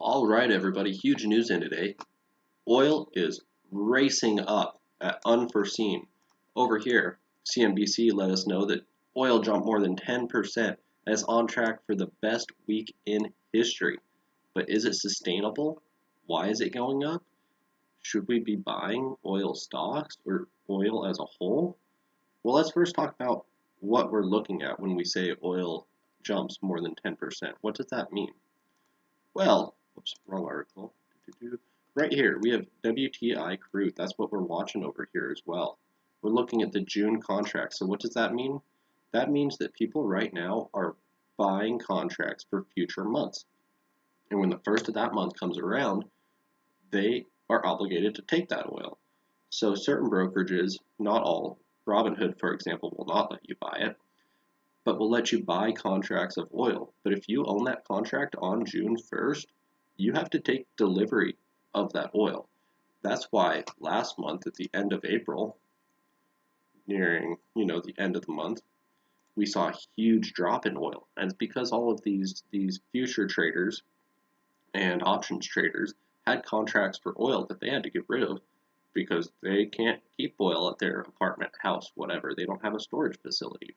All right, everybody, huge news in today. Oil is racing up at unforeseen. Over here, CNBC let us know that oil jumped more than 10% and is on track for the best week in history. But is it sustainable? Why is it going up? Should we be buying oil stocks or oil as a whole? Well, let's first talk about what we're looking at when we say oil jumps more than 10%. What does that mean? Well, oops, wrong article. Right here, we have WTI crude. That's what we're watching over here as well. We're looking at the June contract. So what does that mean? That means that people right now are buying contracts for future months. And when the first of that month comes around, they are obligated to take that oil. So certain brokerages, not all, Robinhood, for example, will not let you buy it, but will let you buy contracts of oil. But if you own that contract on June 1st, you have to take delivery of that oil. That's why last month at the end of April, nearing, the end of the month, we saw a huge drop in oil. And it's because all of these future traders and options traders had contracts for oil that they had to get rid of because they can't keep oil at their apartment, house, whatever. They don't have a storage facility.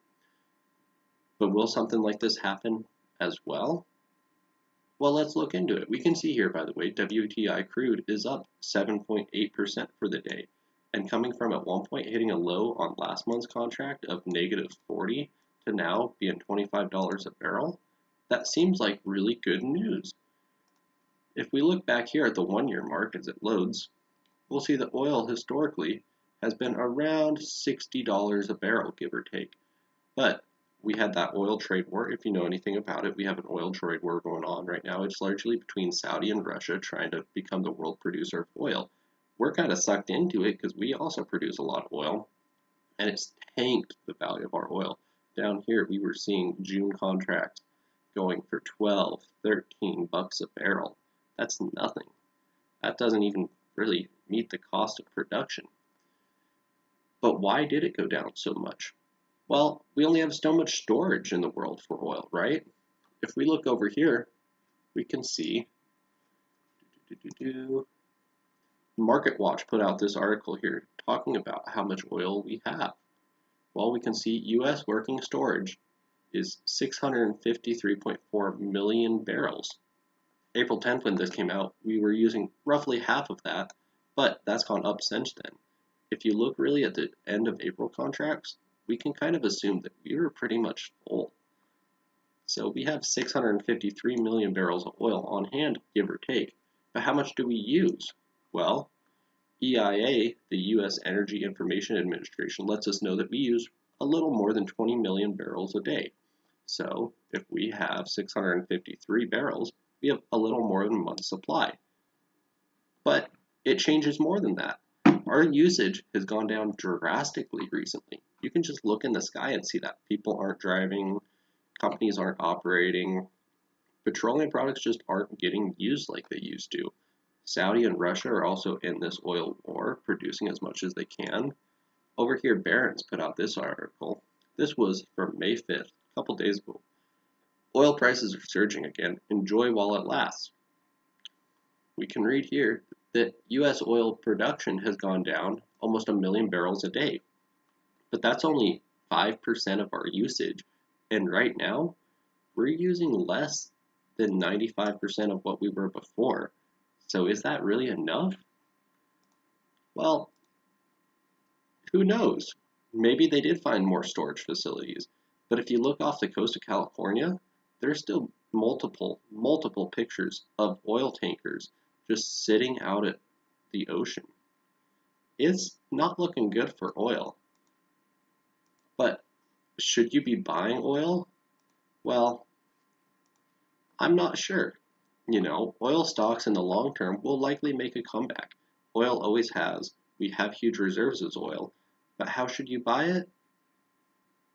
But will something like this happen as well? Well, let's look into it. We can see here, by the way, WTI crude is up 7.8% for the day, and coming from at one point hitting a low on last month's contract of negative 40 to now being $25 a barrel. That seems like really good news. If we look back here at the 1-year mark as it loads, we'll see that oil historically has been around $60 a barrel, give or take. But we had that oil trade war. If you know anything about it, we have an oil trade war going on right now. It's largely between Saudi and Russia trying to become the world producer of oil. We're kind of sucked into it because we also produce a lot of oil, and it's tanked the value of our oil. Down here, we were seeing June contracts going for 12, 13 bucks a barrel. That's nothing. That doesn't even really meet the cost of production. But why did it go down so much? Well, we only have so much storage in the world for oil, right? If we look over here, we can see MarketWatch put out this article here talking about how much oil we have. Well, we can see U.S. working storage is 653.4 million barrels. April 10th, when this came out, we were using roughly half of that, but that's gone up since then. If you look really at the end of April contracts, we can kind of assume that we were pretty much full. So we have 653 million barrels of oil on hand, give or take. But how much do we use? Well, EIA, the U.S. Energy Information Administration, lets us know that we use a little more than 20 million barrels a day. So if we have 653 barrels, we have a little more than a month's supply. But it changes more than that. Our usage has gone down drastically recently. You can just look in the sky and see that. People aren't driving, companies aren't operating, petroleum products just aren't getting used like they used to. Saudi and Russia are also in this oil war, producing as much as they can. Over here, Barron's put out this article. This was from May 5th, a couple days ago. Oil prices are surging again. Enjoy while it lasts. We can read here that U.S. oil production has gone down almost 1 million barrels a day. But that's only 5% of our usage. And right now, we're using less than 95% of what we were before. So is that really enough? Well, who knows? Maybe they did find more storage facilities. But if you look off the coast of California, there's still multiple pictures of oil tankers just sitting out at the ocean. It's not looking good for oil. But should you be buying oil? Well, I'm not sure. Oil stocks in the long term will likely make a comeback. Oil always has. We have huge reserves of oil. But how should you buy it?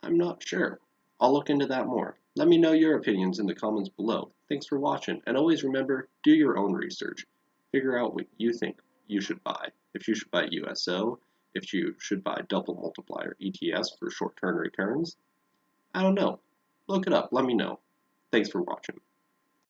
I'm not sure. I'll look into that more. Let me know your opinions in the comments below. Thanks for watching, and always remember, do your own research. Figure out what you think you should buy. If you should buy USO, if you should buy double multiplier ETS for short-term returns. I don't know. Look it up. Let me know. Thanks for watching.